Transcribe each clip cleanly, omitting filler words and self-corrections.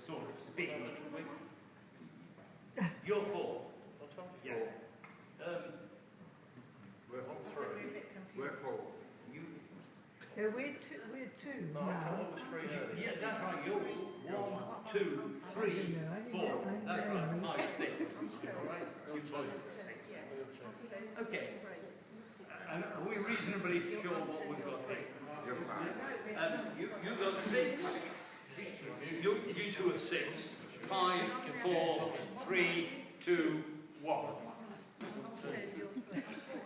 sort of spin a little bit. You're 4. Yeah. We're 4. We're 4. No, we're two No, I now. can't always free early. Yeah, that's right. You're 1, 2, 3, 4. That's right. 5, 6. All right. You're 6. Okay. And are we reasonably sure what we've got here? You're 5. You got 6. You two are 6. 5, 4, 3, 2, 1.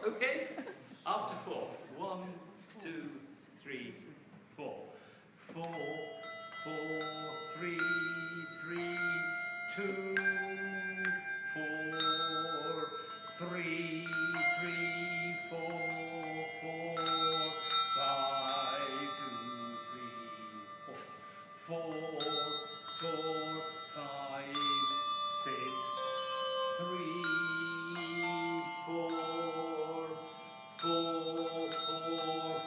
Okay. After 4. 1, 2, 3, 4. 4, 4, 3, 3, 2, 4, 3, 3, 4, 4, 5, 2, 3, 4, 4, 5, 6, 3, 4, 4, 4,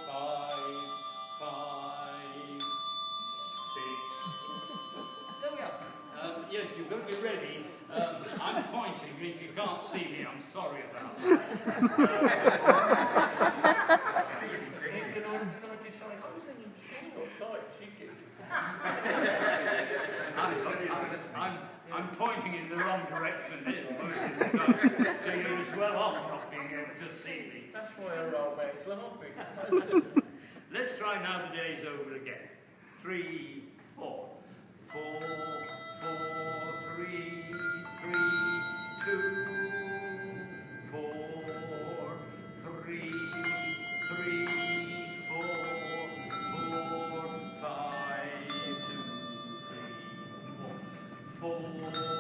5, 5, 6. There we are. Yes, you've got to be ready. I'm pointing. If you can't see me, I'm sorry about that. Can I decide? I'm pointing in the wrong direction here most of the time, so you're as well off not being able to see me. That's why our old man's laughing. Let's try now the day's over again. 3, 4. 4, 4, 3, 3, 2, 4, 3, 3, 4, 4, 5, 2, 3, 4, 4,